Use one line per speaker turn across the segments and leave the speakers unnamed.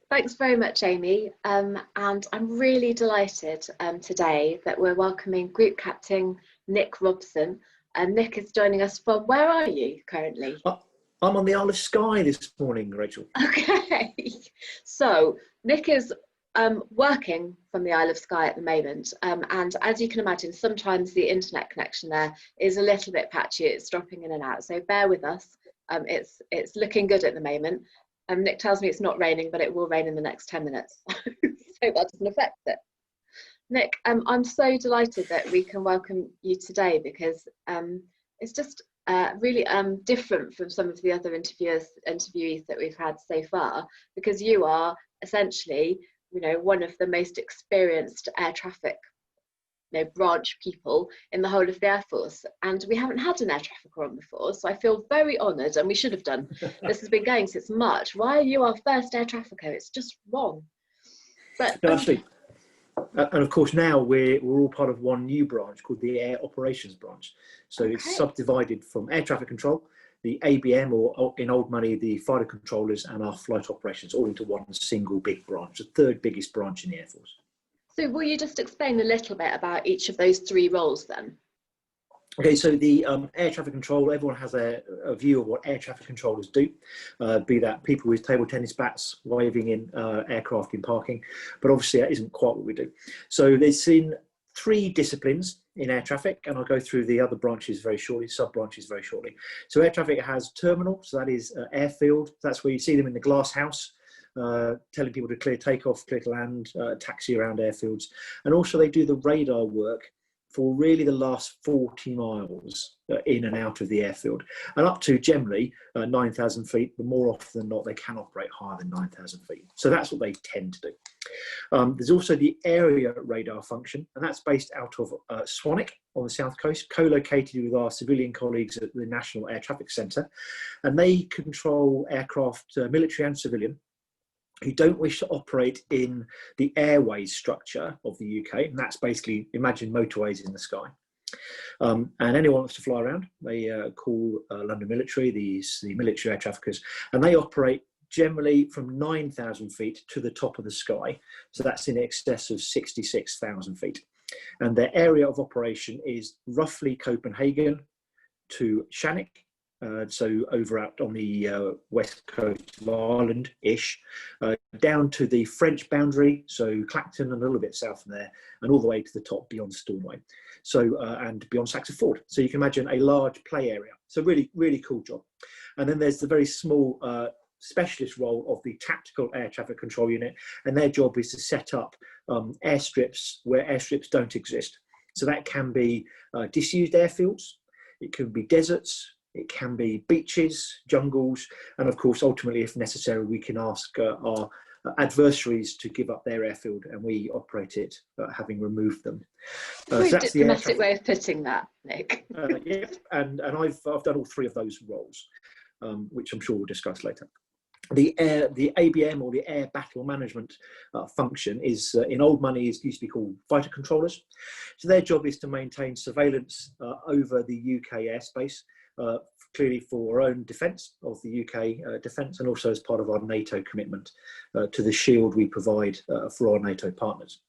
Thanks very much, Amy. And I'm really delighted today that we're welcoming Group Captain Nick Robson. Nick is joining us from, where are you currently?
I'm on the Isle of Skye this morning, Rachel.
Okay, so Nick is working from the Isle of Skye at the moment. And as you can imagine, sometimes the internet connection there is a little bit patchy. It's dropping in and out. So bear with us. It's looking good at the moment. Nick tells me it's not raining, but it will rain in the next 10 minutes. So that doesn't affect it. Nick, I'm so delighted that we can welcome you today because it's just really different from some of the other interviewees that we've had so far, because you are essentially, one of the most experienced air traffic branch people in the whole of the Air Force, and we haven't had an air trafficker on before, so I feel very honoured, and we should have done. This has been going since March. Why are you our first air trafficker? It's just wrong. But
no, actually, and of course now we're all part of one new branch called the Air Operations Branch. So okay. It's subdivided from air traffic control, the ABM, or in old money, the fighter controllers, and our flight operations, all into one single big branch, the third biggest branch in the Air Force.
So will you just explain a little bit about each of those three roles then?
Okay, so the air traffic control, everyone has a view of what air traffic controllers do, be that people with table tennis bats waving in aircraft in parking, but obviously that isn't quite what we do. So there's in three disciplines in air traffic, and I'll go through the other branches very shortly, sub-branches very shortly. So air traffic has terminal, so that is airfield, that's where you see them in the glass house, telling people to clear takeoff, clear to land, taxi around airfields. And also they do the radar work for really the last 40 miles in and out of the airfield, and up to generally 9,000 feet, but more often than not, they can operate higher than 9,000 feet. So that's what they tend to do. There's also the area radar function, and that's based out of Swanwick on the south coast, co-located with our civilian colleagues at the National Air Traffic Centre, and they control aircraft, military and civilian, who don't wish to operate in the airways structure of the UK, and that's basically, imagine motorways in the sky. And anyone wants to fly around, they call London Military, the military air traffickers, and they operate generally from 9,000 feet to the top of the sky, so that's in excess of 66,000 feet. And their area of operation is roughly Copenhagen to Shannick, so over out on the west coast of Ireland-ish, down to the French boundary, so Clacton and a little bit south from there, and all the way to the top beyond Stornoway, so and beyond Saxon Ford. So you can imagine a large play area. So really, really cool job. And then there's the very small specialist role of the Tactical Air Traffic Control Unit, and their job is to set up airstrips where airstrips don't exist. So that can be disused airfields, it can be deserts, it can be beaches, jungles, and of course, ultimately, if necessary, we can ask our adversaries to give up their airfield, and we operate it, having removed them.
Very so diplomatic way of putting that, Nick.
Yeah, and I've done all three of those roles, which I'm sure we'll discuss later. The ABM, or the Air Battle Management function, is in old money used to be called fighter controllers. So their job is to maintain surveillance over the UK airspace, clearly for our own defence of the UK defence, and also as part of our NATO commitment to the shield we provide for our NATO partners.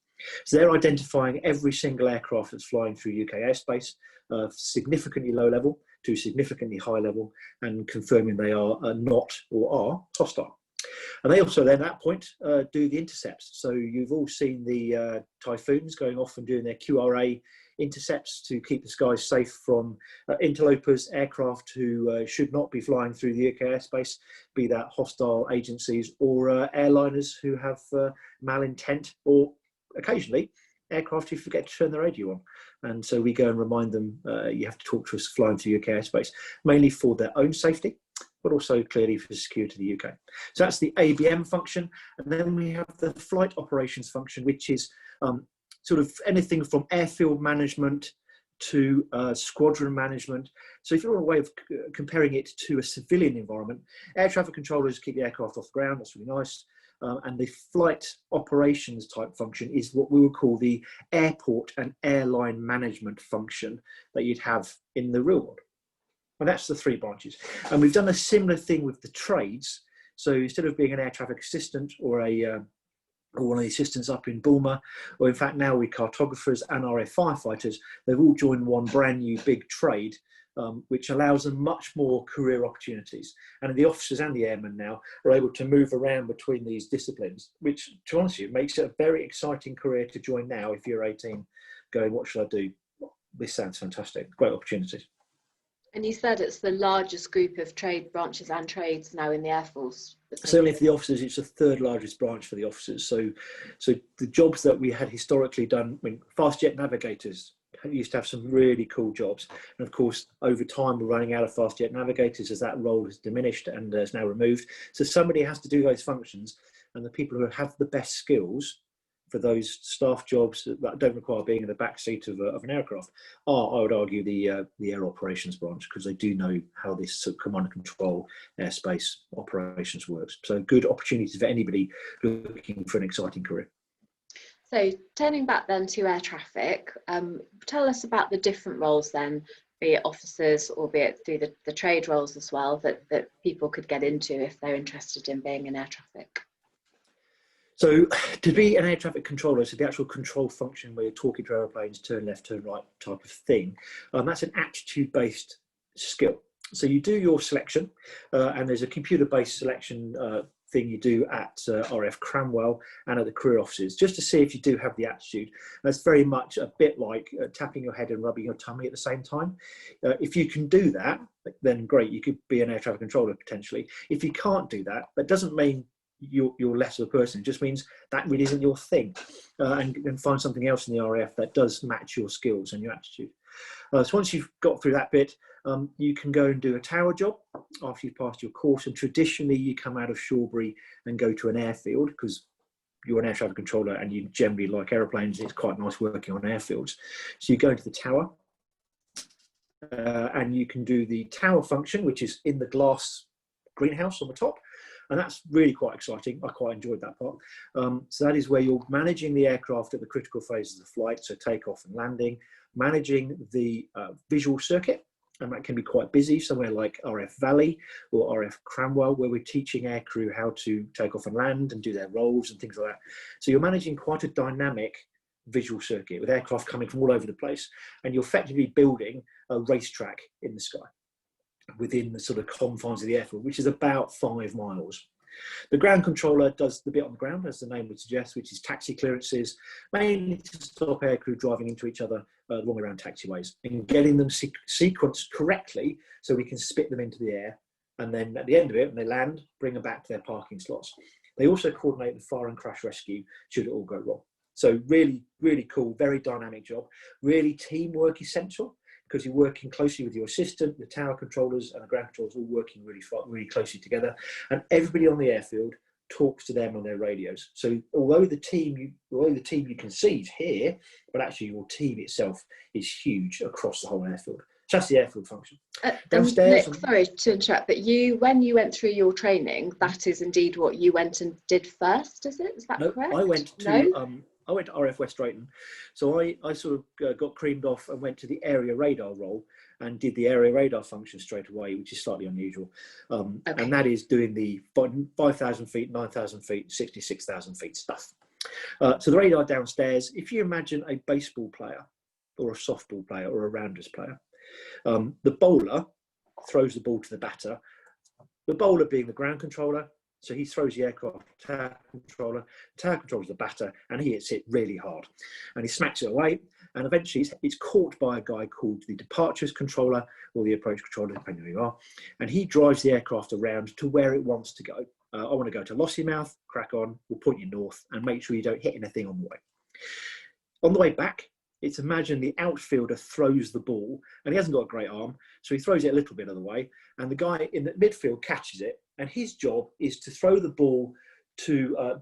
So they're identifying every single aircraft that's flying through UK airspace, significantly low level to significantly high level, and confirming they are not or are hostile. And they also then at that point do the intercepts. So you've all seen the Typhoons going off and doing their QRA intercepts to keep the skies safe from interlopers, aircraft who should not be flying through the UK airspace, be that hostile agencies or airliners who have malintent, or occasionally aircraft who forget to turn the radio on. And so we go and remind them, you have to talk to us flying through UK airspace, mainly for their own safety, but also clearly for security of the UK. So that's the ABM function. And then we have the flight operations function, which is sort of anything from airfield management to squadron management. So if you're a way of comparing it to a civilian environment, air traffic controllers keep the aircraft off the ground, that's really nice. And the flight operations type function is what we would call the airport and airline management function that you'd have in the real world. And that's the three branches. And we've done a similar thing with the trades. So instead of being an air traffic assistant or one of the assistants up in Bulmer, or in fact now with cartographers and RF firefighters, they've all joined one brand new big trade, which allows them much more career opportunities. And the officers and the airmen now are able to move around between these disciplines, which, to be honest with you, makes it a very exciting career to join now if you're 18, going, what should I do? This sounds fantastic. Great opportunities.
And you said it's the largest group of trade branches and trades now in the Air Force.
Certainly for the officers, it's the third largest branch for the officers. So the jobs that we had historically done, I mean, fast jet navigators used to have some really cool jobs. And of course, over time, we're running out of fast jet navigators as that role has diminished and is now removed. So somebody has to do those functions, and the people who have the best skills for those staff jobs that don't require being in the back seat of an aircraft are, I would argue, the air operations branch, because they do know how this sort of command and control airspace operations works. So good opportunities for anybody looking for an exciting career.
So turning back then to air traffic, tell us about the different roles then, be it officers or be it through the trade roles as well, that people could get into if they're interested in being in air traffic.
So to be an air traffic controller, so the actual control function where you're talking to aeroplanes, turn left, turn right type of thing, that's an attitude-based skill. So you do your selection, and there's a computer-based selection thing you do at RF Cranwell and at the career offices, just to see if you do have the attitude. That's very much a bit like tapping your head and rubbing your tummy at the same time. If you can do that, then great, you could be an air traffic controller potentially. If you can't do that, that doesn't mean you're less of a person. It just means that really isn't your thing, and find something else in the RAF that does match your skills and your attitude. So once you've got through that bit, you can go and do a tower job after you've passed your course, and traditionally you come out of Shawbury and go to an airfield because you're an air traffic controller and you generally like aeroplanes. It's quite nice working on airfields. So you go into the tower, and you can do the tower function, which is in the glass greenhouse on the top. And that's really quite exciting. I quite enjoyed that part. So that is where you're managing the aircraft at the critical phases of flight, so takeoff and landing, managing the visual circuit, and that can be quite busy, somewhere like RF Valley or RF Cranwell, where we're teaching aircrew how to take off and land and do their rolls and things like that. So you're managing quite a dynamic visual circuit with aircraft coming from all over the place, and you're effectively building a racetrack in the sky within the sort of confines of the airfield, which is about 5 miles. The ground controller does the bit on the ground, as the name would suggest, which is taxi clearances, mainly to stop aircrew driving into each other the wrong way around taxiways, and getting them sequenced correctly so we can spit them into the air, and then at the end of it, when they land, bring them back to their parking slots. They also coordinate the fire and crash rescue should it all go wrong. So really, really cool, very dynamic job. Really teamwork essential, because you're working closely with your assistant, the tower controllers and the ground controllers, all working really closely together. And everybody on the airfield talks to them on their radios. So although the team you can see is here, but actually your team itself is huge across the whole airfield. So that's the airfield function.
Nick, sorry to interrupt, but when you went through your training, that is indeed what you went and did first, is it? Is that correct?
I went to I went to RF West Drayton, so I sort of got creamed off and went to the area radar role and did the area radar function straight away, which is slightly unusual. Okay. And that is doing the 5,000 feet, 9,000 feet, 66,000 feet stuff. So the radar downstairs, if you imagine a baseball player or a softball player or a rounders player, the bowler throws the ball to the batter, the bowler being the ground controller. So he throws the aircraft tower controller is the batter, and he hits it really hard. And he smacks it away, and eventually it's caught by a guy called the departures controller or the approach controller, depending on who you are. And he drives the aircraft around to where it wants to go. I want to go to Lossiemouth, crack on, we'll point you north and make sure you don't hit anything on the way. On the way back, it's imagine the outfielder throws the ball, and he hasn't got a great arm, so he throws it a little bit of the way, and the guy in the midfield catches it, and his job is to throw the ball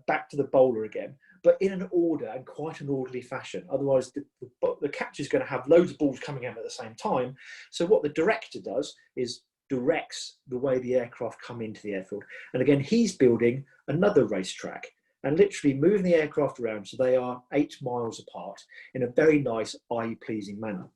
back to the bowler again, but in an order and quite an orderly fashion. Otherwise, the catcher's going to have loads of balls coming out at the same time. So what the director does is directs the way the aircraft come into the airfield. And again, he's building another racetrack and literally moving the aircraft around so they are 8 miles apart in a very nice, eye-pleasing manner.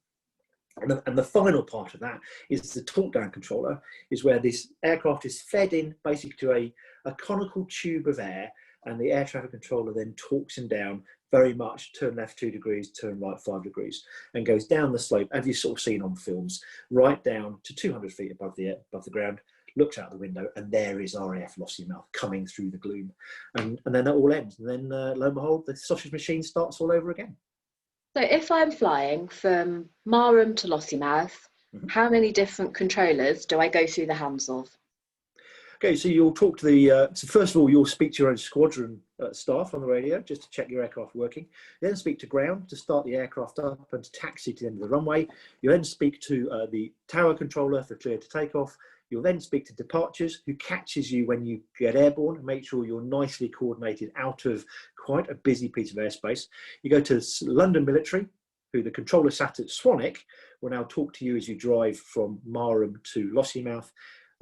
And the final part of that is the talk down controller, is where this aircraft is fed in basically to a conical tube of air, and the air traffic controller then talks him down very much, turn left 2 degrees, turn right 5 degrees, and goes down the slope, as you've sort of seen on films, right down to 200 feet above the ground, looks out the window, and there is RAF Lossiemouth coming through the gloom. And then that all ends. And then lo and behold, the sausage machine starts all over again.
So if I'm flying from Marham to Lossiemouth, how many different controllers do I go through the hands of?
Okay, so you'll talk to the, so first of all, you'll speak to your own squadron staff on the radio just to check your aircraft working. You then speak to ground to start the aircraft up and to taxi to the end of the runway. You then speak to the tower controller for clear to take off. You'll then speak to departures, who catches you when you get airborne and make sure you're nicely coordinated out of quite a busy piece of airspace. You go to London Military, who the controller sat at Swanwick will now talk to you as you drive from Marham to Lossiemouth.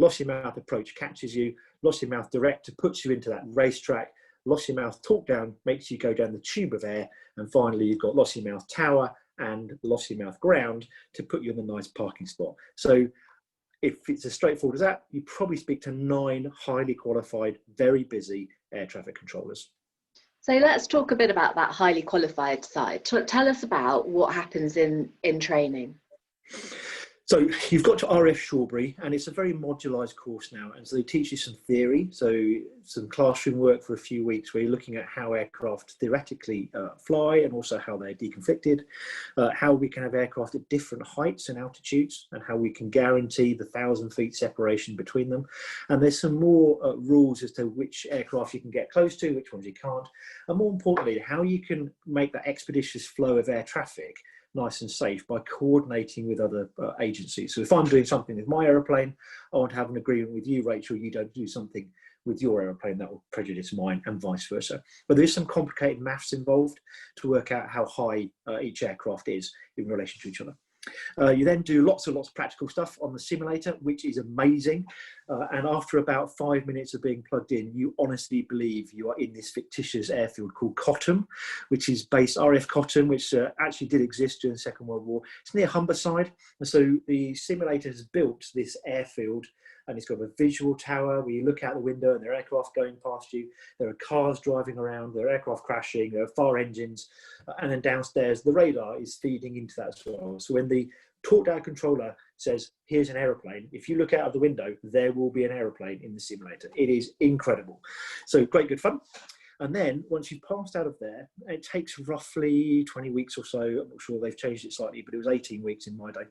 Lossiemouth approach catches you. Lossiemouth director puts you into that racetrack. Lossiemouth talk down makes you go down the tube of air. And finally, you've got Lossiemouth Tower and Lossiemouth Ground to put you in the nice parking spot. So if it's as straightforward as that, you probably speak to 9 highly qualified, very busy air traffic controllers.
So let's talk a bit about that highly qualified side. Tell us about what happens in training.
So you've got to RF Shawbury, and it's a very modularised course now. And so they teach you some theory, so some classroom work for a few weeks where you're looking at how aircraft theoretically fly and also how they're deconflicted, how we can have aircraft at different heights and altitudes, and how we can guarantee the 1,000 feet separation between them. And there's some more rules as to which aircraft you can get close to, which ones you can't, and more importantly, how you can make that expeditious flow of air traffic nice and safe by coordinating with other agencies. So if I'm doing something with my aeroplane, I want to have an agreement with you, Rachel, you don't do something with your aeroplane that will prejudice mine, and vice versa. But there is some complicated maths involved to work out how high each aircraft is in relation to each other. You then do lots and lots of practical stuff on the simulator, which is amazing. And after about 5 minutes of being plugged in, you honestly believe you are in this fictitious airfield called Cottam, which is based RAF Cottam, which actually did exist during the Second World War. It's near Humberside. And so the simulator has built this airfield, and it's got a visual tower where you look out the window and there are aircraft going past you. There are cars driving around, there are aircraft crashing, there are fire engines, and then downstairs the radar is feeding into that as well. So when the talk down controller says, here's an aeroplane, if you look out of the window, there will be an aeroplane in the simulator. It is incredible. So great, good fun. And then once you've passed out of there, it takes roughly 20 weeks or so. I'm not sure they've changed it slightly, but it was 18 weeks in my day.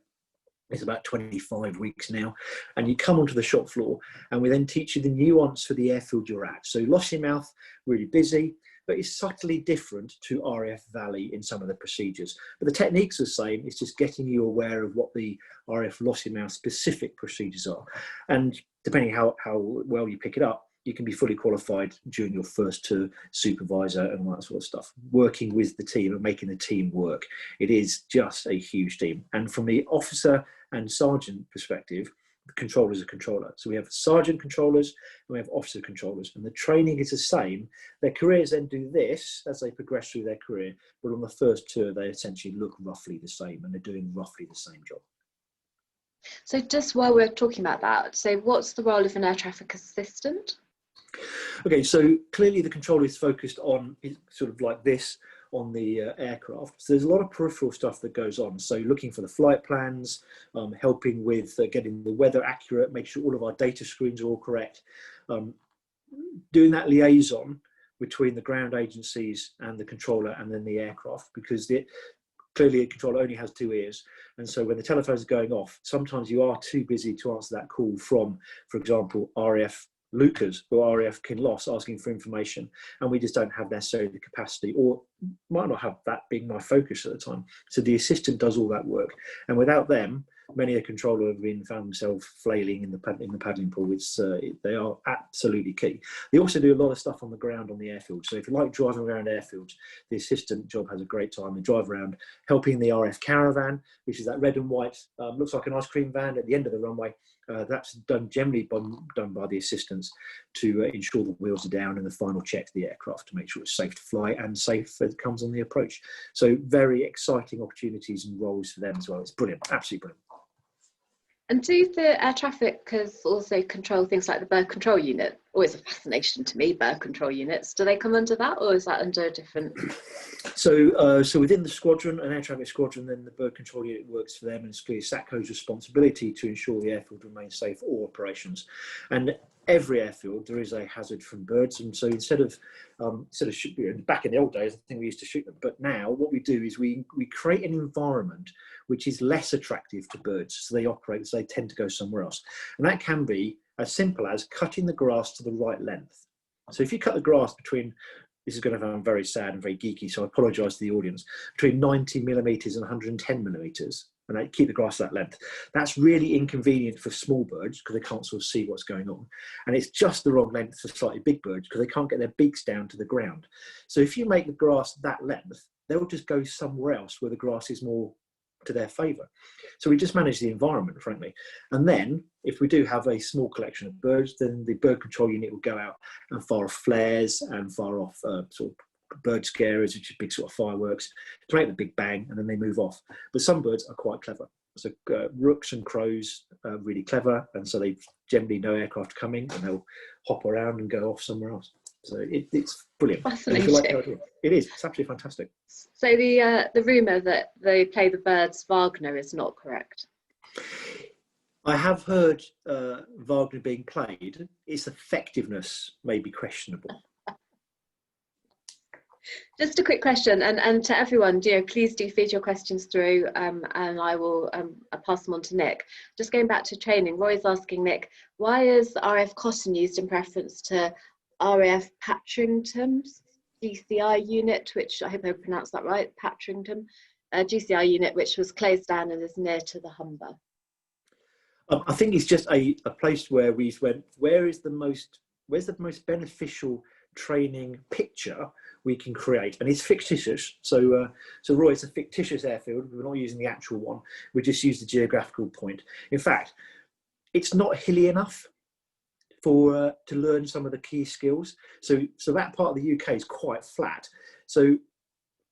It's about 25 weeks now, and you come onto the shop floor, and we then teach you the nuance for the airfield you're at. So Lossiemouth, really busy, but it's subtly different to RAF Valley in some of the procedures. But the technique's the same, it's just getting you aware of what the RAF Lossiemouth specific procedures are. And depending how well you pick it up, you can be fully qualified during your first tour, supervisor and all that sort of stuff, working with the team and making the team work. It is just a huge team. And from the officer and sergeant perspective, the controller is a controller. So we have sergeant controllers and we have officer controllers, and the training is the same. Their careers then do this as they progress through their career, but on the first tour, they essentially look roughly the same and they're doing roughly the same job.
So just while we're talking about that, so what's the role of an air traffic assistant?
Okay, so clearly the controller is focused on sort of like this on the aircraft. So there's a lot of peripheral stuff that goes on. So looking for the flight plans, helping with getting the weather accurate, make sure all of our data screens are all correct. Doing that liaison between the ground agencies and the controller and then the aircraft, because clearly a controller only has 2 ears. And so when the telephones are going off, sometimes you are too busy to answer that call from, for example, RAF Lucas or RAF Kinloss asking for information, and we just don't have necessarily the capacity, or might not have that being my focus at the time. So the assistant does all that work, and without them, many a controller have found themselves flailing in the paddling pool. They are absolutely key. They also do a lot of stuff on the ground on the airfield. So if you like driving around airfields, the assistant job has a great time. They drive around helping the RF caravan, which is that red and white, looks like an ice cream van at the end of the runway. That's generally done by the assistants to ensure the wheels are down, and the final check to the aircraft to make sure it's safe to fly and safe as it comes on the approach. So very exciting opportunities and roles for them as well. It's brilliant, absolutely brilliant.
And do the air traffickers also control things like the bird control unit? Always a fascination to me, bird control units. Do they come under that, or is that under a different?
So within the squadron, an air traffic squadron, then the bird control unit works for them, and it's clearly SATCO's responsibility to ensure the airfield remains safe for all operations. And every airfield, there is a hazard from birds, and so instead of back in the old days, I think we used to shoot them, but now what we do is we create an environment which is less attractive to birds, so they operate, so they tend to go somewhere else. And that can be as simple as cutting the grass to the right length. So if you cut the grass between, this is going to sound very sad and very geeky, so I apologise to the audience, between 90 millimetres and 110 millimetres, and they keep the grass that length. That's really inconvenient for small birds because they can't sort of see what's going on. And it's just the wrong length for slightly big birds because they can't get their beaks down to the ground. So if you make the grass that length, they'll just go somewhere else where the grass is more to their favour. So we just manage the environment, frankly. And then if we do have a small collection of birds, then the bird control unit will go out and fire off flares and fire off sort of bird scarers, which are big sort of fireworks, to make the big bang, and then they move off. But some birds are quite clever. So rooks and crows are really clever, and so they generally know aircraft coming, and they'll hop around and go off somewhere else. So it's brilliant.
Fascinating.
It is. It's absolutely fantastic.
So the rumour that they play the birds Wagner is not correct?
I have heard Wagner being played. Its effectiveness may be questionable.
Just a quick question, and to everyone, please do feed your questions through, and I will pass them on to Nick. Just going back to training, Roy's asking Nick, why is RAF Cotton used in preference to RAF Patrington's GCI unit, which I hope I pronounced that right, Patrington, GCI unit, which was closed down and is near to the Humber?
I think it's just a place where we went, where's the most beneficial training picture we can create, and it's fictitious. So Roy, it's a fictitious airfield. We're not using the actual one. We just use the geographical point. In fact, it's not hilly enough for to learn some of the key skills. So that part of the UK is quite flat. So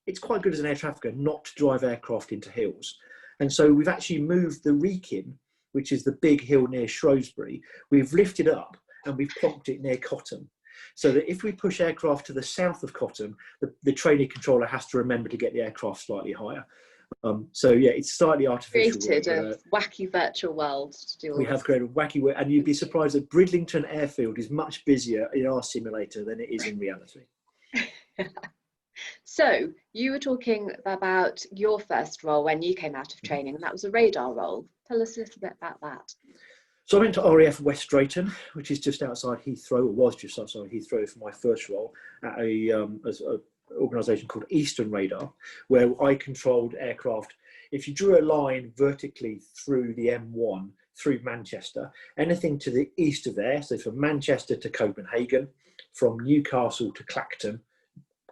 it's quite good as an air trafficker not to drive aircraft into hills. And so we've actually moved the Wrekin, which is the big hill near Shrewsbury. We've lifted up and we've plonked it near Cotton, so that if we push aircraft to the south of Cotton, the training controller has to remember to get the aircraft slightly higher. So yeah, it's slightly artificial.
Created a wacky virtual world to do all
we have created a wacky, and you'd be surprised that Bridlington Airfield is much busier in our simulator than it is in reality.
So you were talking about your first role when you came out of training, and that was a radar role. Tell us a little bit about that.
So I went to RAF West Drayton, which is just outside Heathrow, or was just outside Heathrow, for my first role at an organisation called Eastern Radar, where I controlled aircraft. If you drew a line vertically through the M1 through Manchester, anything to the east of there, so from Manchester to Copenhagen, from Newcastle to Clacton,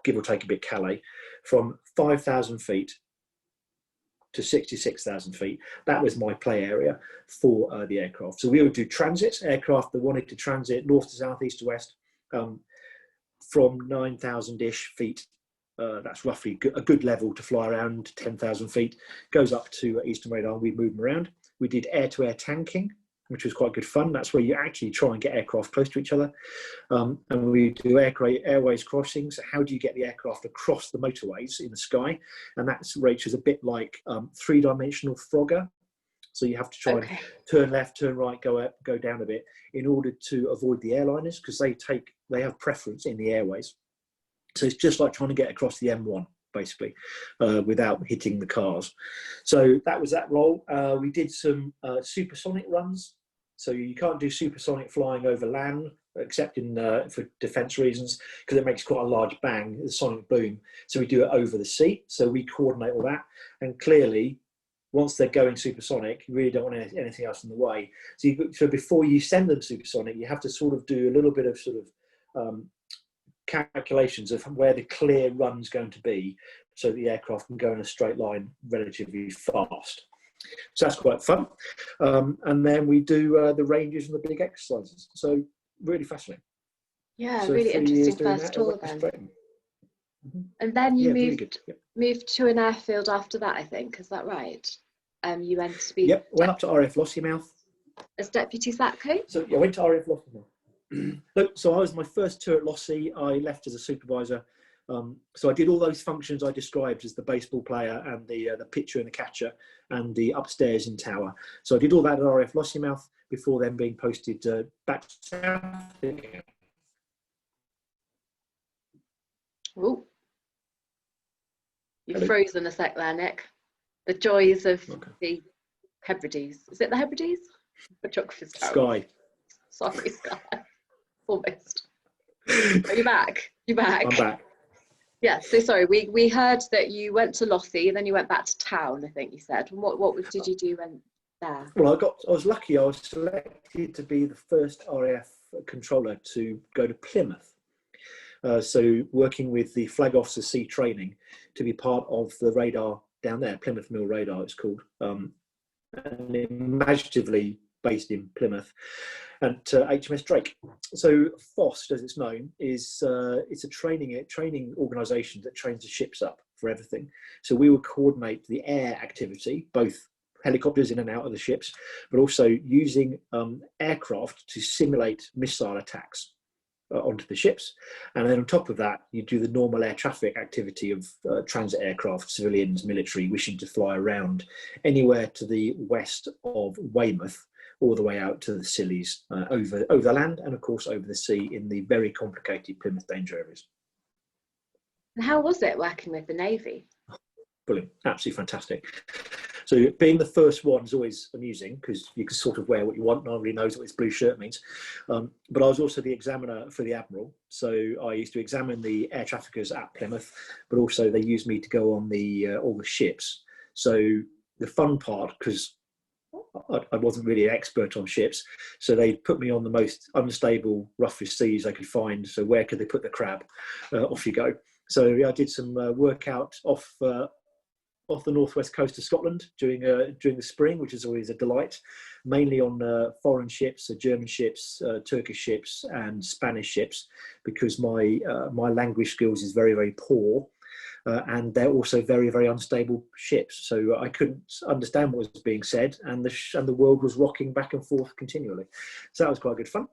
give or take a bit Calais, from 5,000 feet to 66,000 feet. That was my play area for the aircraft. So we would do transits, aircraft that wanted to transit north to south, east to west, from 9,000-ish feet. That's roughly a good level to fly around, 10,000 feet. Goes up to Eastern Radar, we move them around. We did air-to-air tanking, which was quite good fun. That's where you actually try and get aircraft close to each other. And we do airways crossings. How do you get the aircraft across the motorways in the sky? And that's Rachel's a bit like three-dimensional Frogger. So you have to try and turn left, turn right, go up, go down a bit in order to avoid the airliners, because they have preference in the airways. So it's just like trying to get across the M1, basically, without hitting the cars. So that was that role. We did some supersonic runs. So you can't do supersonic flying over land, except for defence reasons, because it makes quite a large bang, the sonic boom. So we do it over the sea. So we coordinate all that. And clearly, once they're going supersonic, you really don't want anything else in the way. So before you send them supersonic, you have to sort of do a little bit of calculations of where the clear run's going to be, so the aircraft can go in a straight line relatively fast. So that's quite fun. And then we do the ranges and the big exercises. So really fascinating.
Yeah,
So
really
3 years
interesting
doing
first
that
tour
at West
then.
Drayton.
And then you
Yeah, really good. Yep.
moved to an airfield after that, I think. Is that right? You went to be
Went up to RAF Lossiemouth.
as deputy SATCO?
So I went to RAF Lossiemouth. Look, so I was my first tour at Lossie. I left as a supervisor. So I did all those functions I described as the baseball player and the pitcher and the catcher and the upstairs in tower. So I did all that at RAF Lossiemouth before then being posted back to South.
Oh, you've
Hello.
frozen a sec there, Nick. The joys of
Okay.
the Hebrides. Is it the Hebrides? The geography's terrible.
Sky.
Sorry, Sky. Almost. Are you back? You're back.
I'm back.
Yeah, so sorry, we heard that you went to Lossie, then you went back to town, I think you said. And what did you do when there?
Well, I was lucky. I was selected to be the first RAF controller to go to Plymouth. So working with the Flag Officer C training to be part of the radar down there, Plymouth Mill Radar it's called, and imaginatively based in Plymouth, and HMS Drake. So FOST, as it's known, is it's a training organisation that trains the ships up for everything. So we would coordinate the air activity, both helicopters in and out of the ships, but also using aircraft to simulate missile attacks onto the ships. And then on top of that, you do the normal air traffic activity of transit aircraft, civilians, military, wishing to fly around anywhere to the west of Weymouth, all the way out to the Scillies, over the land and of course over the sea in the very complicated Plymouth danger areas.
And how was it working with the Navy?
Brilliant, absolutely fantastic. So being the first one is always amusing because you can sort of wear what you want. Nobody knows what this blue shirt means. But I was also the examiner for the Admiral. So I used to examine the air traffickers at Plymouth, but also they used me to go on all the ships. So the fun part, because I wasn't really an expert on ships, so they put me on the most unstable, roughest seas they could find. So where could they put the crab? Off you go. So I did some workout off the northwest coast of Scotland during the spring, which is always a delight, mainly on foreign ships, German ships, Turkish ships and Spanish ships, because my language skills is very, very poor. And they're also very, very unstable ships. So I couldn't understand what was being said, and the world was rocking back and forth continually. So that was quite good fun.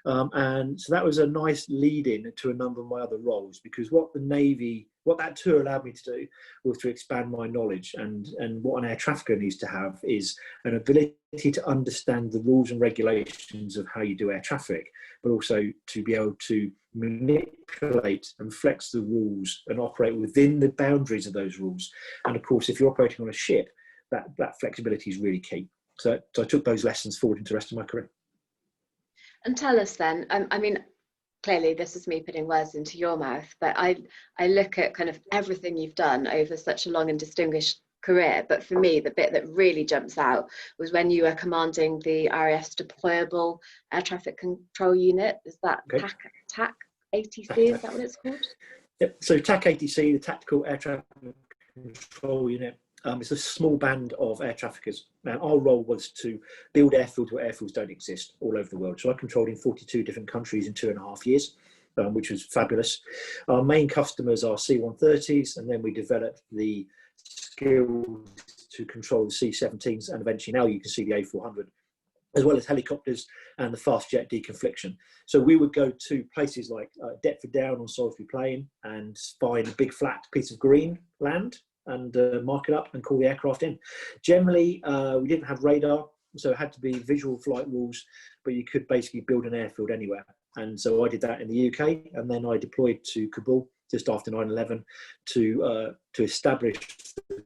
And so that was a nice lead-in to a number of my other roles, because what that tour allowed me to do was to expand my knowledge, and what an air trafficker needs to have is an ability to understand the rules and regulations of how you do air traffic, but also to be able to manipulate and flex the rules and operate within the boundaries of those rules. And of course, if you're operating on a ship, that flexibility is really key. So I took those lessons forward into the rest of my career.
And tell us then, I mean, clearly this is me putting words into your mouth, but I look at kind of everything you've done over such a long and distinguished career. But for me, the bit that really jumps out was when you were commanding the RAF's deployable air traffic control unit. Is that
Okay.
TAC ATC? Is that what it's called?
Yep. So TAC ATC, the Tactical Air Traffic Control Unit, it's a small band of air traffickers. Now, our role was to build airfields where airfields don't exist all over the world. So I controlled in 42 different countries in 2.5 years, which was fabulous. Our main customers are C-130s, and then we developed the skills to control the C-17s, and eventually now you can see the A400, as well as helicopters and the fast jet deconfliction. So we would go to places like Deptford Down on Salisbury Plain and find a big flat piece of green land and mark it up and call the aircraft in. Generally, we didn't have radar, so it had to be visual flight rules, but you could basically build an airfield anywhere. And so I did that in the UK, and then I deployed to Kabul just after 9/11 to establish the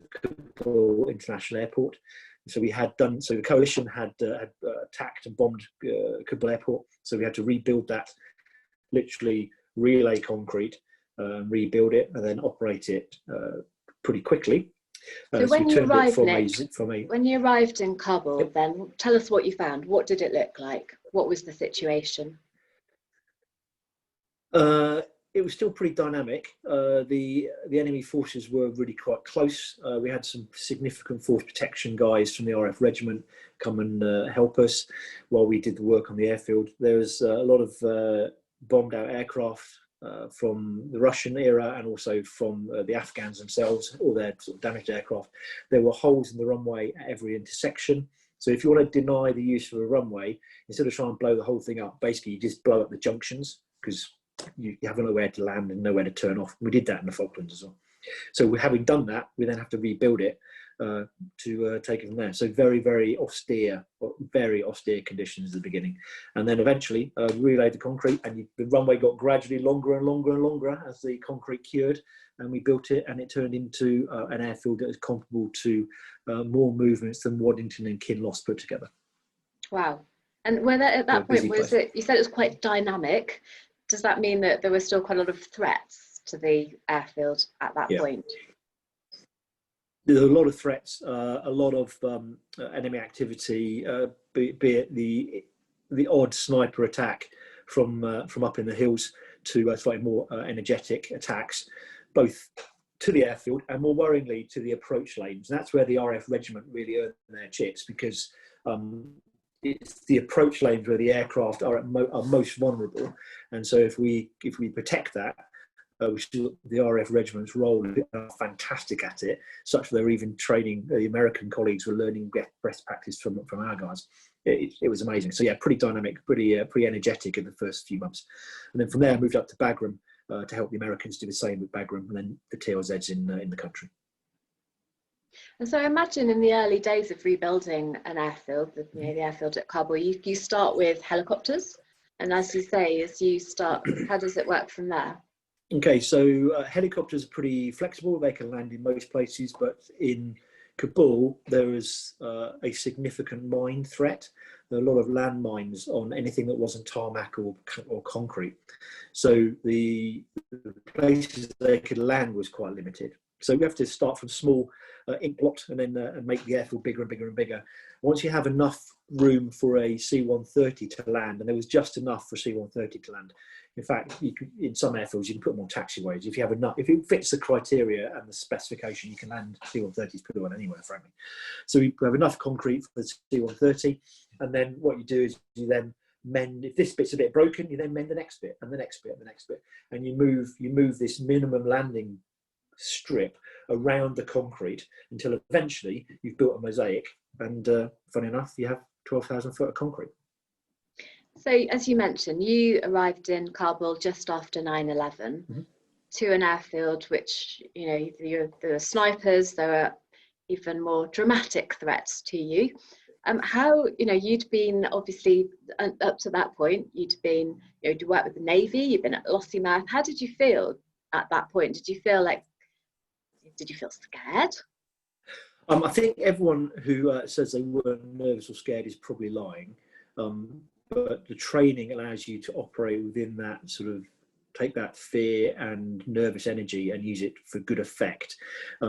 Kabul International Airport. So the coalition had attacked and bombed Kabul Airport. So we had to rebuild that, literally relay concrete, rebuild it, and then operate it pretty quickly.
So when you arrived, Nick,
from a
when you arrived in Kabul,
Yep.
then tell us what you found. What did it look like? What was the situation?
it was still pretty dynamic. The enemy forces were really quite close. We had some significant force protection guys from the RF regiment come and help us while we did the work on the airfield. There was a lot of bombed out aircraft from the Russian era and also from the Afghans themselves, all their sort of damaged aircraft. There were holes in the runway at every intersection. So if you want to deny the use of a runway, instead of trying to blow the whole thing up, basically you just blow up the junctions, because you have nowhere to land and nowhere to turn off. We did that in the Falklands as well. So having done that, we then have to rebuild it to take it from there. So very austere conditions at the beginning, and then eventually relayed the concrete, and the runway got gradually longer and longer and longer as the concrete cured, and we built it, and it turned into an airfield that is comparable to more movements than Waddington and Kinloss put together.
Wow. And whether at that point, was it, you said it was quite dynamic, does that mean that there were still quite a lot of threats to the airfield at that point?
There are a lot of threats, a lot of enemy activity, be it the odd sniper attack from up in the hills to slightly more energetic attacks, both to the airfield and, more worryingly, to the approach lanes. And that's where the RF regiment really earned their chips, because it's the approach lanes where the aircraft are most vulnerable. And so if we protect that, which is the RF regiment's role, are fantastic at it, such that they're even training, the American colleagues were learning best practice from our guys. It was amazing. So yeah, pretty dynamic, pretty energetic in the first few months. And then from there I moved up to Bagram to help the Americans do the same with Bagram, and then the TLZs in the country.
And so I imagine in the early days of rebuilding an airfield, the airfield at Kabul, you start with helicopters, and as you say, as you start, how does it work from there?
Okay, so helicopters are pretty flexible. They can land in most places, but in Kabul, there is a significant mine threat. There are a lot of landmines on anything that wasn't tarmac or concrete. So the places they could land was quite limited. So we have to start from small ink blot and then and make the airfield bigger and bigger and bigger. Once you have enough room for a C-130 to land, and there was just enough for C-130 to land. In fact, you could, in some airfields, you can put them on taxiways. If you have enough, if it fits the criteria and the specification, you can land C-130s pretty well anywhere, frankly. So we have enough concrete for the C-130, and then what you do is you then mend. If this bit's a bit broken, you then mend the next bit and the next bit and the next bit, and you move this minimum landing strip around the concrete until eventually you've built a mosaic, and funny enough, you have 12,000 foot of concrete.
So as you mentioned, you arrived in Kabul just after 9/11 to an airfield which, there were snipers, there were even more dramatic threats to you. How, you'd been, obviously, up to that point, you'd been, you'd worked with the Navy, you'd been at Lossiemouth. How did you feel at that point? Did you feel scared?
I think everyone who says they weren't nervous or scared is probably lying. But the training allows you to operate within that sort of, take that fear and nervous energy and use it for good effect.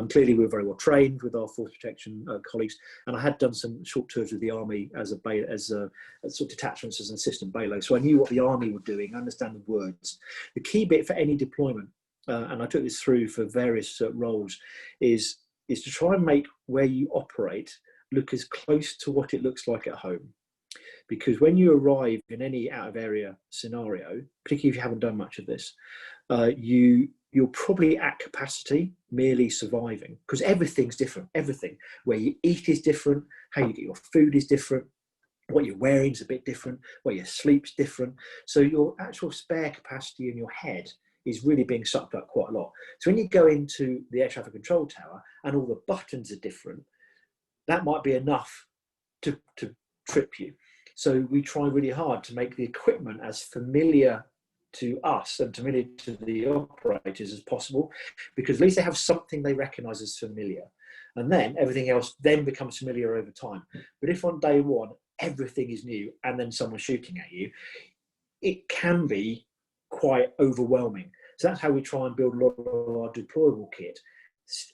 Clearly, we were very well trained with our force protection colleagues, and I had done some short tours with the army as sort of detachments as an assistant balo. So I knew what the army were doing. I understand the words. The key bit for any deployment, and I took this through for various roles, is to try and make where you operate look as close to what it looks like at home. Because when you arrive in any out of area scenario, particularly if you haven't done much of this, you're probably at capacity, merely surviving, because everything's different. Everything, where you eat is different, how you get your food is different, what you're wearing is a bit different, where you sleep's different. So your actual spare capacity in your head is really being sucked up quite a lot. So when you go into the air traffic control tower and all the buttons are different, that might be enough to trip you. So we try really hard to make the equipment as familiar to us and familiar to the operators as possible, because at least they have something they recognise as familiar. And then everything else then becomes familiar over time. But if on day one, everything is new and then someone's shooting at you, it can be quite overwhelming. So that's how we try and build a lot of our deployable kit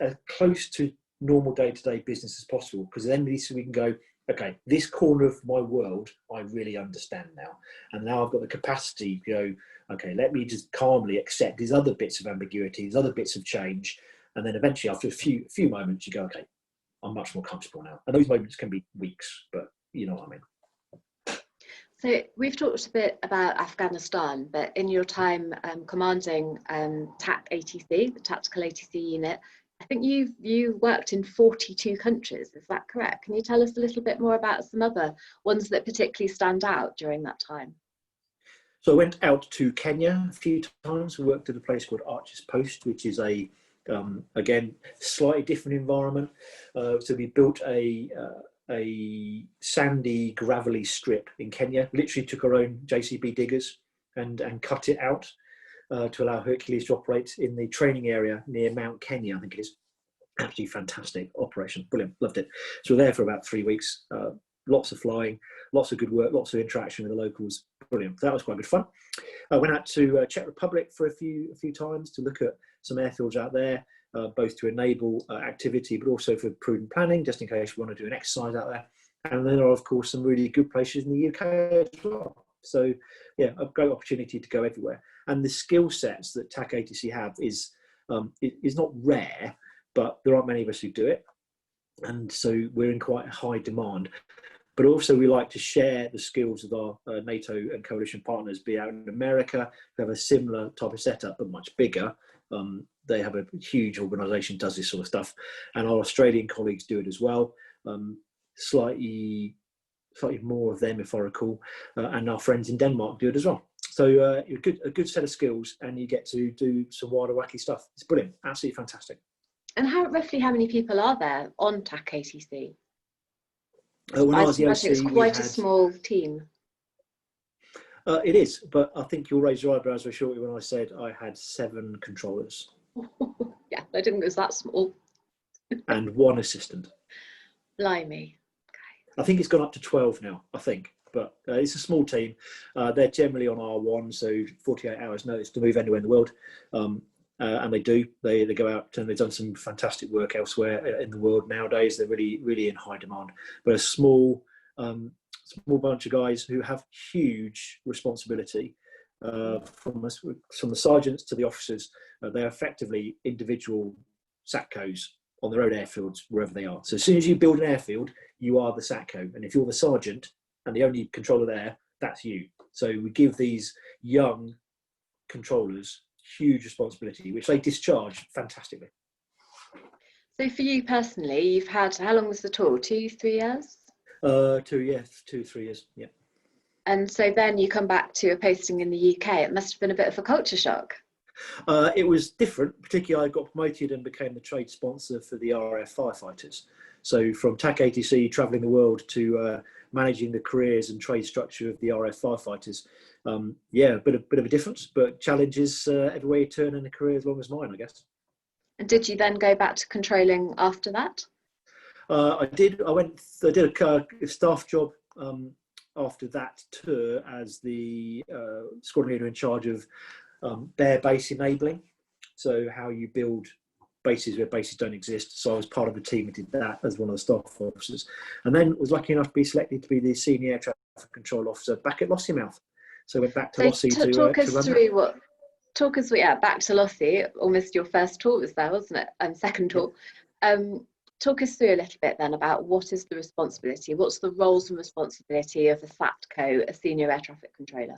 as close to normal day-to-day business as possible, because then at least we can go, okay, this corner of my world, I really understand now. And now I've got the capacity to go, okay, let me just calmly accept these other bits of ambiguity, these other bits of change. And then eventually after a few moments, you go, okay, I'm much more comfortable now. And those moments can be weeks, but you know what I mean.
So we've talked a bit about Afghanistan, but in your time commanding TAC ATC, the Tactical ATC Unit, I think you worked in 42 countries. Is that correct? Can you tell us a little bit more about some other ones that particularly stand out during that time?
So I went out to Kenya a few times. We worked at a place called Archer's Post, which is again, slightly different environment. So we built a sandy, gravelly strip in Kenya. Literally took our own JCB diggers and cut it out to allow Hercules to operate in the training area near Mount Kenya, I think it is. Absolutely fantastic operation, brilliant, loved it. So we're there for about 3 weeks. Lots of flying, lots of good work, lots of interaction with the locals. Brilliant. That was quite good fun. I went out to Czech Republic for a few times to look at some airfields out there, both to enable activity, but also for prudent planning, just in case we want to do an exercise out there. And then there are, of course, some really good places in the UK as well. So, yeah, a great opportunity to go everywhere. And the skill sets that TAC ATC have is not rare, but there aren't many of us who do it. And so we're in quite high demand. But also we like to share the skills of our NATO and coalition partners, be out in America, who have a similar type of setup, but much bigger. They have a huge organisation does this sort of stuff. And our Australian colleagues do it as well. Slightly more of them, if I recall. And our friends in Denmark do it as well. So a good set of skills, and you get to do some wider, wacky stuff. It's brilliant, absolutely fantastic.
And roughly how many people are there on TAC ATC?
When I was the OC,
it's quite a small team.
It is, but I think you'll raise your eyebrows very shortly when I said I had 7 controllers.
Yeah, I didn't think it was that small.
And 1 assistant.
Blimey.
Okay. I think it's gone up to 12 now, I think. But it's a small team. They're generally on R1, so 48 hours notice to move anywhere in the world. And they do. They go out and they've done some fantastic work elsewhere in the world nowadays. They're really, really in high demand. But a small bunch of guys who have huge responsibility, from the sergeants to the officers. They're effectively individual SATCOs on their own airfields wherever they are. So as soon as you build an airfield, you are the SATCO. And if you're the sergeant and the only controller there, that's you. So we give these young controllers huge responsibility, which they discharge fantastically.
So for you personally, you've had, how long was the tour? 2-3 years?
2-3 years, yeah.
And so then you come back to a posting in the UK. It must have been a bit of a culture shock.
It was different, particularly I got promoted and became the trade sponsor for the RAF firefighters. So from TAC ATC, travelling the world, to managing the careers and trade structure of the RAF firefighters. Yeah, a bit of a difference, but challenges everywhere you turn in a career as long as mine, I guess. And
did you then go back to controlling after that?
I did. I did a staff job after that tour as the squadron leader in charge of bare base enabling. So how you build bases where bases don't exist. So I was part of a team that did that as one of the staff officers, and then was lucky enough to be selected to be the senior air traffic control officer back at Lossiemouth. So I went back to Lossie to
talk us
run
through that. Talk us through, yeah, back to Lossie. Almost your first tour was there, wasn't it? And second tour. Yeah. Talk us through a little bit then about what is the responsibility, what's the roles and responsibility of a SATCO, a senior air traffic controller?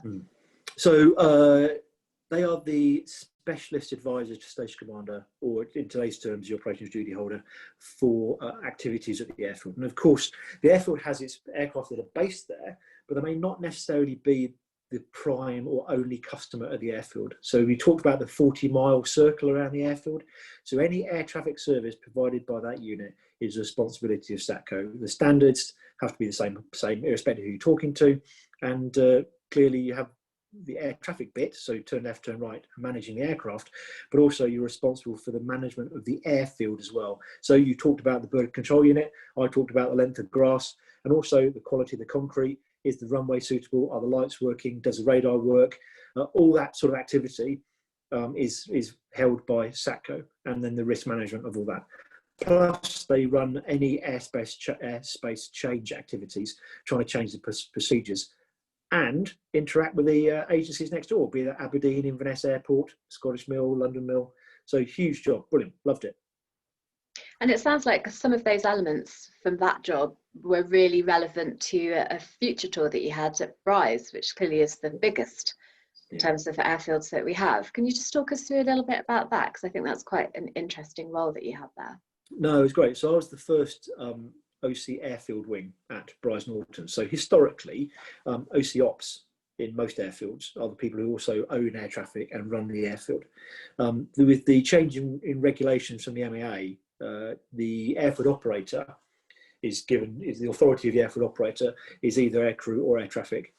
So they are the specialist advisors to station commander, or in today's terms, the operations duty holder, for activities at the airfield. And of course, the airfield has its aircraft that are based there, but they may not necessarily be the prime or only customer at the airfield. So we talked about the 40-mile circle around the airfield. So any air traffic service provided by that unit is the responsibility of SATCO. The standards have to be the same irrespective of who you're talking to. And clearly you have the air traffic bit, so turn left, turn right, managing the aircraft, but also you're responsible for the management of the airfield as well. So you talked about the bird control unit, I talked about the length of grass, and also the quality of the concrete. Is the runway suitable? Are the lights working? Does the radar work? All that sort of activity is held by SATCO, and then the risk management of all that. Plus, they run any airspace change activities, trying to change the procedures, and interact with the agencies next door, be that Aberdeen, Inverness Airport, Scottish Mill, London Mill. So huge job, brilliant, loved it.
And it sounds like some of those elements from that job were really relevant to a future tour that you had at Bryce, which clearly is the biggest in terms of airfields that we have. Can you just talk us through a little bit about that? Because I think that's quite an interesting role that you have there.
No, it was great. So I was the first OC airfield wing at Bryce Norton. So historically, OC ops in most airfields are the people who also own air traffic and run the airfield. With the change in regulations from the MAA, the airfield operator is the authority of the airfield operator is either aircrew or air traffic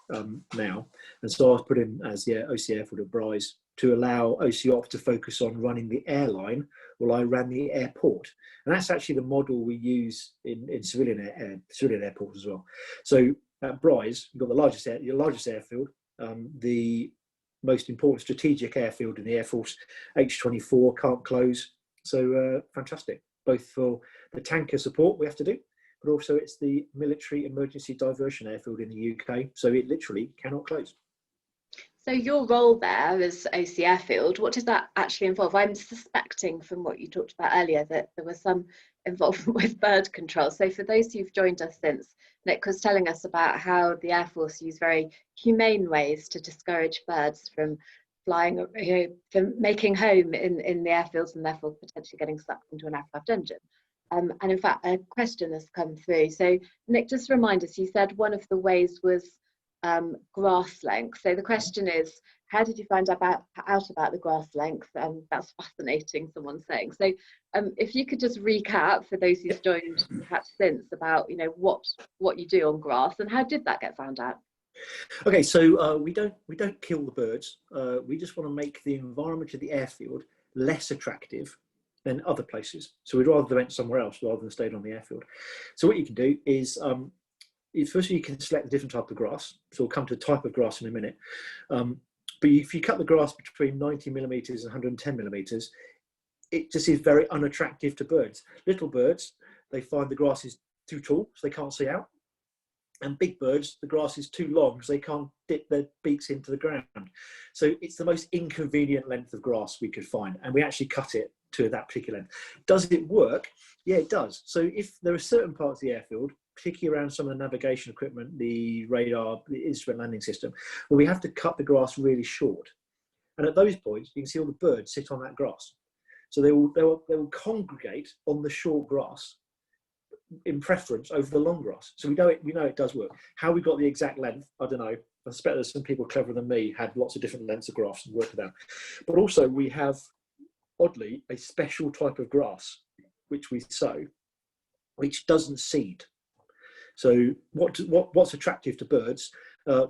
now. And so I was put in as the OC airfield at Bryce to allow OC ops to focus on running the airline while I ran the airport. And that's actually the model we use in civilian airports as well. So at Bryce, you've got the largest airfield, the most important strategic airfield in the Air Force, H24, can't close. So fantastic, both for the tanker support we have to do, but also it's the military emergency diversion airfield in the UK. So it literally cannot close.
So your role there as OC Airfield, what does that actually involve? I'm suspecting from what you talked about earlier that there was some involvement with bird control. So for those who've joined us since, Nick was telling us about how the Air Force use very humane ways to discourage birds from flying, from making home in the airfields and therefore potentially getting sucked into an aircraft engine. And in fact, a question has come through. So Nick, just remind us, you said one of the ways was grass length. So the question is, how did you find out about the grass length? That's fascinating, someone's saying. So if you could just recap for those who've joined perhaps since about what you do on grass and how did that get found out?
Okay, so we don't kill the birds. We just want to make the environment of the airfield less attractive than other places. So we'd rather they went somewhere else rather than stayed on the airfield. So what you can do is firstly, you can select a different type of grass. So we'll come to the type of grass in a minute. But if you cut the grass between 90 millimeters and 110 millimeters, it just is very unattractive to birds. Little birds, they find the grass is too tall, so they can't see out. And big birds, the grass is too long, so they can't dip their beaks into the ground. So it's the most inconvenient length of grass we could find. And we actually cut it to that particular length. Does it work? Yeah, it does. So if there are certain parts of the airfield, particularly around some of the navigation equipment, the radar, the instrument landing system, where we have to cut the grass really short. And at those points, you can see all the birds sit on that grass. So they will congregate on the short grass in preference over the long grass. So we know it does work. How we got the exact length, I don't know. I suspect there's some people cleverer than me had lots of different lengths of grass and worked it out. But also we have, oddly, a special type of grass which we sow, which doesn't seed. So what's attractive to birds?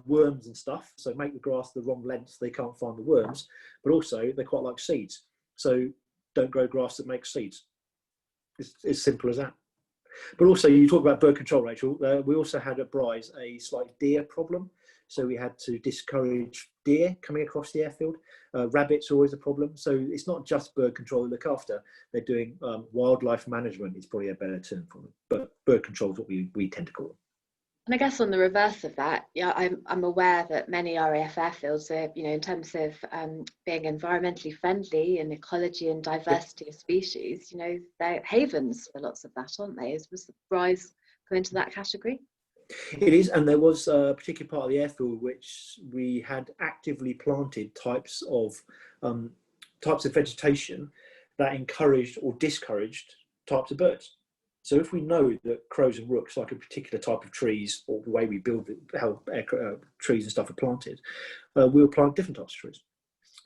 Worms and stuff. So make the grass the wrong length, they can't find the worms. But also they quite like seeds. So don't grow grass that makes seeds. It's as simple as that. But also, you talk about bird control, Rachel. We also had at Bryce a slight deer problem. So we had to discourage deer coming across the airfield. Rabbits are always a problem. So it's not just bird control they look after. They're doing wildlife management is probably a better term for them. But bird control is what we tend to call them.
And I guess on the reverse of that, yeah, I'm aware that many RAF airfields are, in terms of being environmentally friendly and ecology and diversity of species, they're havens for lots of that, aren't they? Was Bryce go into that category?
It is, and there was a particular part of the airfield which we had actively planted types of vegetation that encouraged or discouraged types of birds. So if we know that crows and rooks like a particular type of trees, or the way we build it, how trees and stuff are planted, we'll plant different types of trees.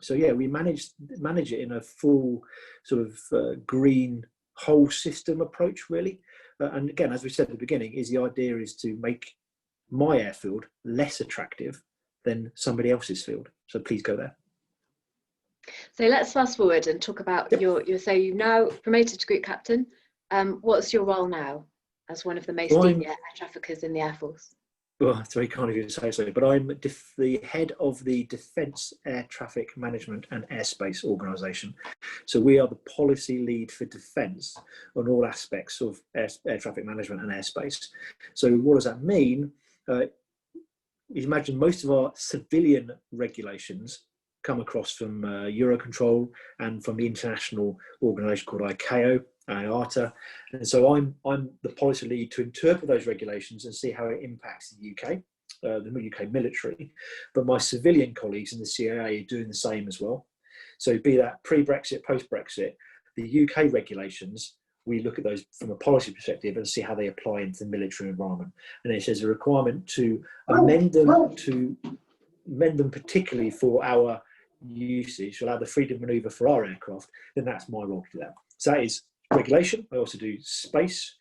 So yeah, we manage it in a full sort of green whole system approach, really. And again, as we said at the beginning, the idea is to make my airfield less attractive than somebody else's field. So please go there.
So let's fast forward and talk about so you've now promoted to group captain. What's your role now as one of the most senior air traffickers in the Air Force?
Well, it's very kind of you to say so, but I'm the head of the Defence Air Traffic Management and Airspace Organisation. So we are the policy lead for defence on all aspects of air traffic management and airspace. So what does that mean? You imagine most of our civilian regulations come across from Eurocontrol and from the international organisation called IATA. And so I'm the policy lead to interpret those regulations and see how it impacts the UK, the UK military. But my civilian colleagues in the CIA are doing the same as well. So be that pre-Brexit, post-Brexit, the UK regulations, we look at those from a policy perspective and see how they apply into the military environment. And if there's a requirement to amend them particularly for our usage, allow the freedom of manoeuvre for our aircraft, then that's my role to do that. So that is regulation. I also do space.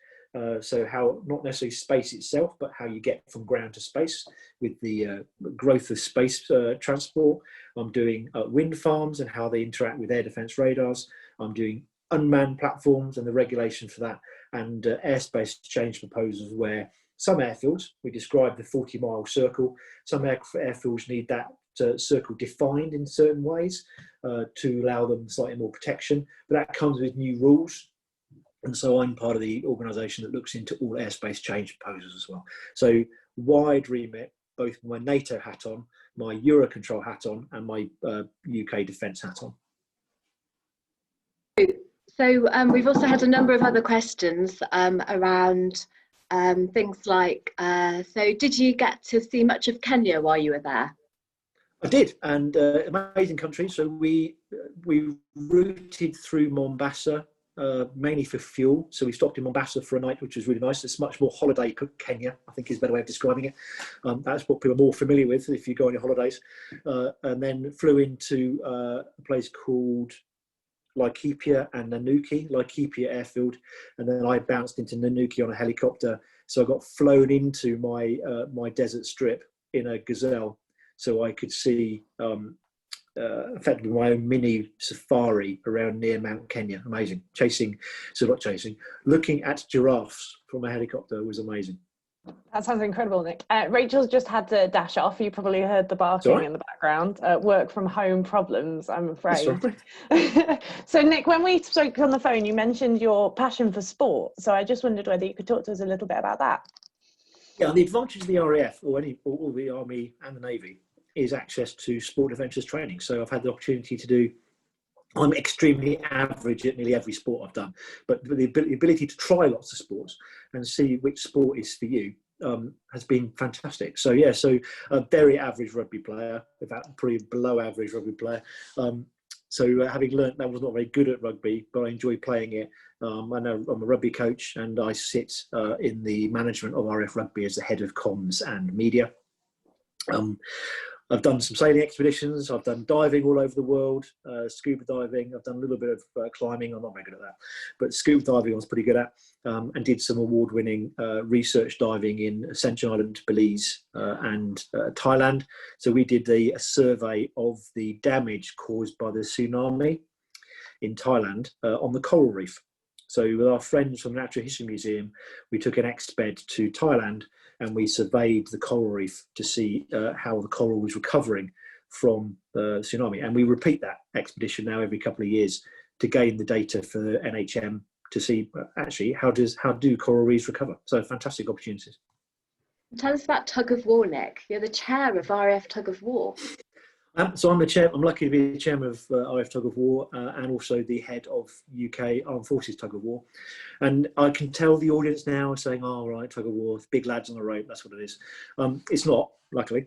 So how, not necessarily space itself, but how you get from ground to space with the growth of space transport. I'm doing wind farms and how they interact with air defence radars. I'm doing unmanned platforms and the regulation for that, and airspace change proposals where some airfields, we describe the 40-mile circle, some airfields need that circle defined in certain ways to allow them slightly more protection, but that comes with new rules. And so I'm part of the organisation that looks into all airspace change proposals as well. So wide remit, both my NATO hat on, my Eurocontrol hat on, and my UK defence hat on.
So we've also had a number of other questions around things like, so did you get to see much of Kenya while you were there?
I did, and amazing country. So we routed through Mombasa, mainly for fuel. So we stopped in Mombasa for a night, which was really nice. It's much more holiday Kenya, I think is a better way of describing it. That's what people are more familiar with if you go on your holidays. And then flew into a place called Laikipia and Nanuki, Laikipia airfield, and then I bounced into Nanuki on a helicopter. So I got flown into my my desert strip in a gazelle, so I could see effectively my own mini safari around near Mount Kenya. Amazing. Looking at giraffes from a helicopter was amazing.
That sounds incredible, Nick. Rachel's just had to dash off. You probably heard the barking in the background. Work from home problems, I'm afraid. So, Nick, when we spoke on the phone, you mentioned your passion for sport. So I just wondered whether you could talk to us a little bit about that.
Yeah, the advantage of the RAF or the Army and the Navy is access to sport adventures training. So I've had the opportunity to do, I'm extremely average at nearly every sport I've done, but the ability to try lots of sports and see which sport is for you has been fantastic. So yeah, so a very average rugby player, in fact, pretty below average rugby player. So having learnt that I was not very good at rugby, but I enjoy playing it. I know I'm a rugby coach and I sit in the management of RF Rugby as the head of comms and media. I've done some sailing expeditions, I've done diving all over the world, scuba diving, I've done a little bit of climbing, I'm not very good at that, but scuba diving I was pretty good at, and did some award-winning research diving in Ascension Island, Belize and Thailand. So we did a survey of the damage caused by the tsunami in Thailand on the coral reef. So with our friends from the Natural History Museum, we took an exped to Thailand and we surveyed the coral reef to see how the coral was recovering from the tsunami. And we repeat that expedition now every couple of years to gain the data for the NHM to see actually how do coral reefs recover. So fantastic opportunities.
Tell us about Tug of War, Nick. You're the chair of RAF Tug of War.
So I'm the chair. I'm lucky to be the chairman of RAF Tug of War and also the head of UK Armed Forces Tug of War. And I can tell the audience now saying, "Oh, right, Tug of War, big lads on the rope. That's what it is." It's not, luckily.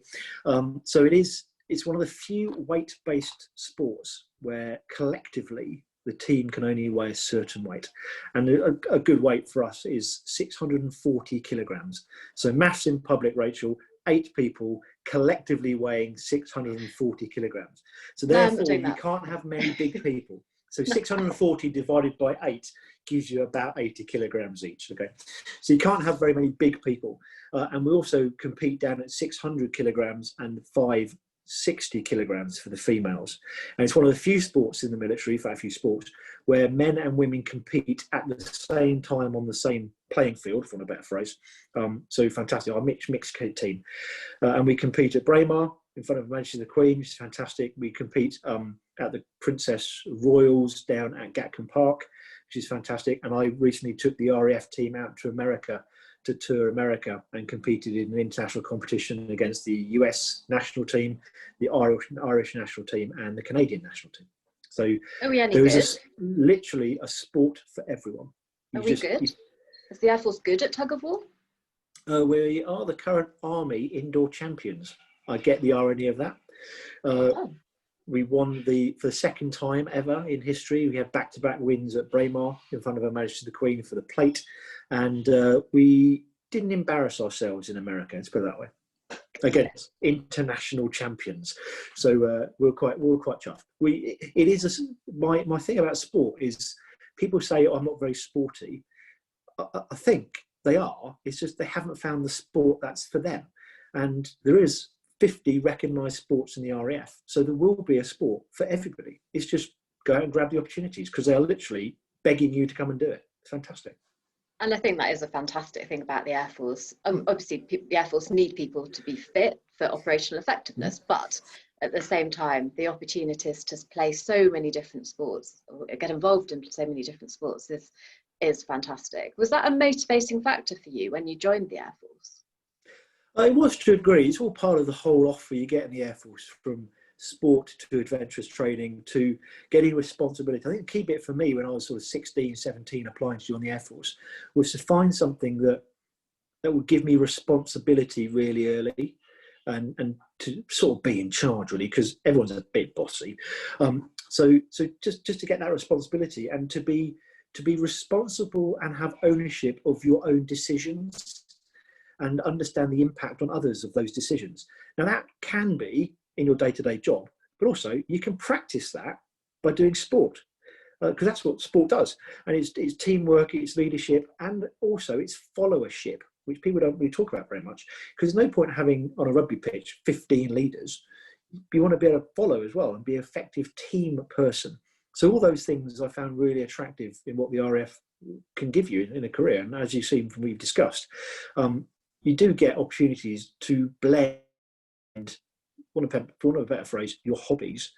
So it's one of the few weight-based sports where collectively the team can only weigh a certain weight, and a good weight for us is 640 kilograms. So maths in public, Rachel. 8 people collectively weighing 640 kilograms. So therefore, you can't have many big people. So 640 divided by 8 gives you about 80 kilograms each. Okay, so you can't have very many big people. And we also compete down at 600 kilograms and 5 60 kilograms for the females. And it's one of the few sports in the military, for a few sports, where men and women compete at the same time on the same playing field, for a better phrase. So fantastic. Our mixed team. And we compete at Braemar in front of Her Majesty the Queen, which is fantastic. We compete at the Princess Royals down at Gatcombe Park, which is fantastic. And I recently took the RAF team out to America to tour America and competed in an international competition against the US national team, the Irish national team, and the Canadian national team. So there is literally a sport for everyone.
Are we good? Is the Air Force good at tug of war?
We are the current Army indoor champions. I get the irony of that. We won for the second time ever in history. We had back-to-back wins at Braemar in front of Her Majesty the Queen for the plate. And we didn't embarrass ourselves in America, let's put it that way, against international champions. So we're quite chuffed. My thing about sport is people say, I'm not very sporty. I think they are. It's just they haven't found the sport that's for them. And there is 50 recognised sports in the RAF. So there will be a sport for everybody. It's just go out and grab the opportunities because they are literally begging you to come and do it. It's fantastic.
And I think that is a fantastic thing about the Air Force. Obviously, the Air Force need people to be fit for operational effectiveness, but at the same time, the opportunities to play so many different sports, or get involved in so many different sports is fantastic. Was that a motivating factor for you when you joined the Air Force?
It was, to a degree. It's all part of the whole offer you get in the Air Force, from sport to adventurous training to getting responsibility. I think the key bit for me when I was sort of 16, 17 applying to join the Air Force was to find something that would give me responsibility really early and to sort of be in charge really, because everyone's a bit bossy. So just to get that responsibility and to be responsible and have ownership of your own decisions and understand the impact on others of those decisions. Now that can be in your day-to-day job, but also you can practice that by doing sport, because that's what sport does. And it's teamwork, it's leadership, and also it's followership, which people don't really talk about very much, because there's no point having on a rugby pitch 15 leaders. You want to be able to follow as well and be an effective team person. So all those things I found really attractive in what the RAF can give you in a career. And as you've seen from what we've discussed, you do get opportunities to blend, for want of a better phrase, your hobbies,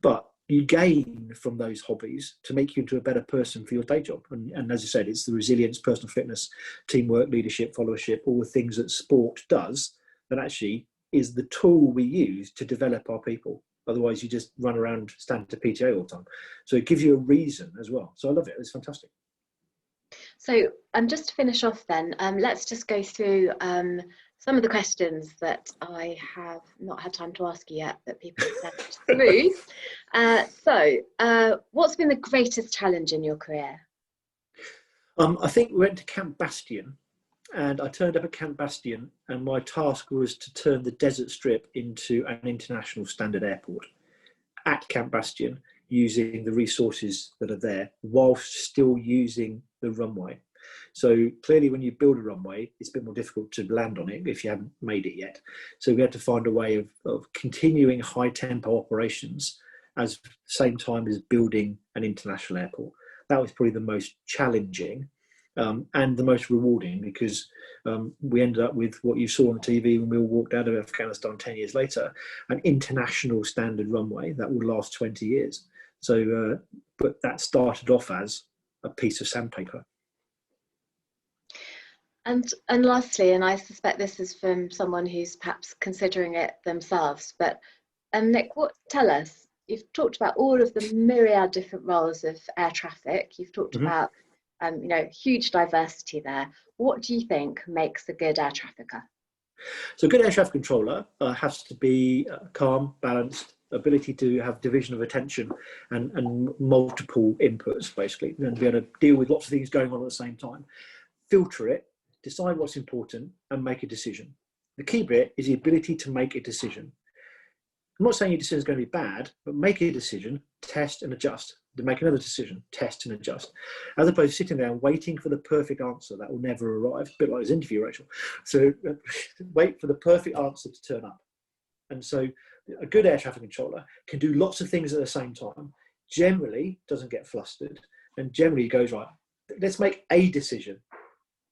but you gain from those hobbies to make you into a better person for your day job. And as I said, it's the resilience, personal fitness, teamwork, leadership, followership, all the things that sport does that actually is the tool we use to develop our people. Otherwise, you just run around standing to PTA all the time. So it gives you a reason as well. So I love it. It's fantastic. So
just to finish off then, let's just go through some of the questions that I have not had time to ask you yet, that people have sent through. What's been the greatest challenge in your career?
I think we went to Camp Bastion, and I turned up at Camp Bastion, and my task was to turn the desert strip into an international standard airport at Camp Bastion, using the resources that are there whilst still using the runway. So clearly when you build a runway, it's a bit more difficult to land on it if you haven't made it yet. So we had to find a way of continuing high tempo operations at the same time as building an international airport. That was probably the most challenging and the most rewarding, because we ended up with what you saw on TV when we all walked out of Afghanistan 10 years later, an international standard runway that will last 20 years. So, but that started off as a piece of sandpaper.
And lastly, and I suspect this is from someone who's perhaps considering it themselves, but Nick, tell us, you've talked about all of the myriad different roles of air traffic. You've talked about, huge diversity there. What do you think makes a good air trafficker?
So a good air traffic controller has to be calm, balanced, ability to have division of attention and multiple inputs, basically, and be able to deal with lots of things going on at the same time. Filter it, decide what's important, and make a decision. The key bit is the ability to make a decision. I'm not saying your decision is going to be bad, but make a decision, test and adjust. To make another decision, test and adjust. As opposed to sitting there and waiting for the perfect answer that will never arrive. A bit like this interview, Rachel. So wait for the perfect answer to turn up. And so a good air traffic controller can do lots of things at the same time, generally doesn't get flustered, and generally goes, right, let's make a decision.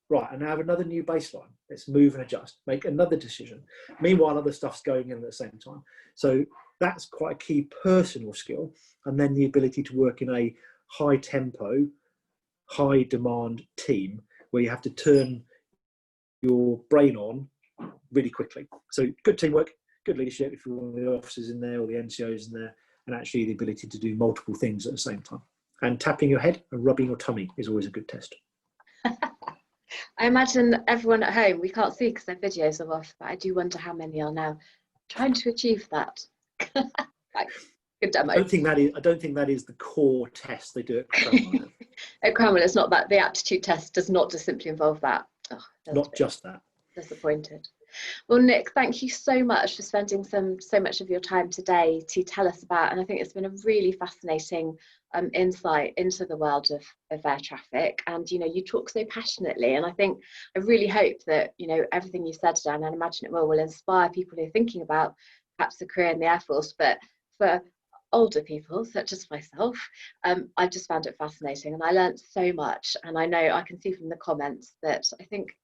Right, and now have another new baseline. Let's move and adjust, make another decision. Meanwhile, other stuff's going in at the same time. So that's quite a key personal skill. And then the ability to work in a high tempo, high demand team where you have to turn your brain on really quickly. So good teamwork, good leadership if you're one of the officers in there or the NCOs in there, and actually the ability to do multiple things at the same time. And tapping your head and rubbing your tummy is always a good test.
I imagine everyone at home, we can't see because their videos are off, but I do wonder how many are now trying to achieve that. Right. Good demo.
I don't think that is the core test they do at Cromwell.
At Cromwell, it's not that. The aptitude test does not just simply involve that. Oh,
not just that.
Disappointed. Well, Nick, thank you so much for spending so much of your time today to tell us about, and I think it's been a really fascinating insight into the world of air traffic. And you talk so passionately, and I really hope that everything you said today, and I imagine it will inspire people who are thinking about perhaps a career in the Air Force. But for older people such as myself, I just found it fascinating, and I learned so much. And I know I can see from the comments that I think,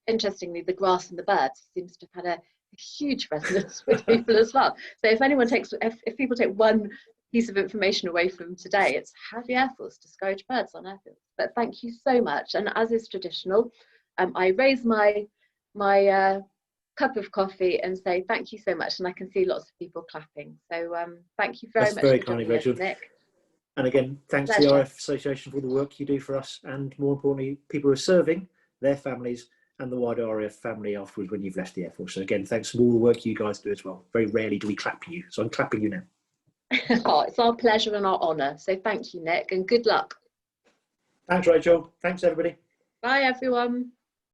interestingly, the grass and the birds seems to have had a huge resonance with people as well. So if people take one piece of information away from today, it's how the Air Force discourage birds on airfields. But thank you so much. And as is traditional, I raise my cup of coffee and say thank you so much. And I can see lots of people clapping. So thank you very much.
That's very kind of you,
Nick.
And again, thanks to the RF Association for all the work you do for us, and more importantly, people who are serving, their families, and the wider RAF family afterwards when you've left the Air Force. So again, thanks for all the work you guys do as well. Very rarely do we clap you, so I'm clapping you now.
Oh, it's our pleasure and our honour. So thank you, Nick, and good luck.
Thanks, Rachel. Thanks, everybody.
Bye, everyone.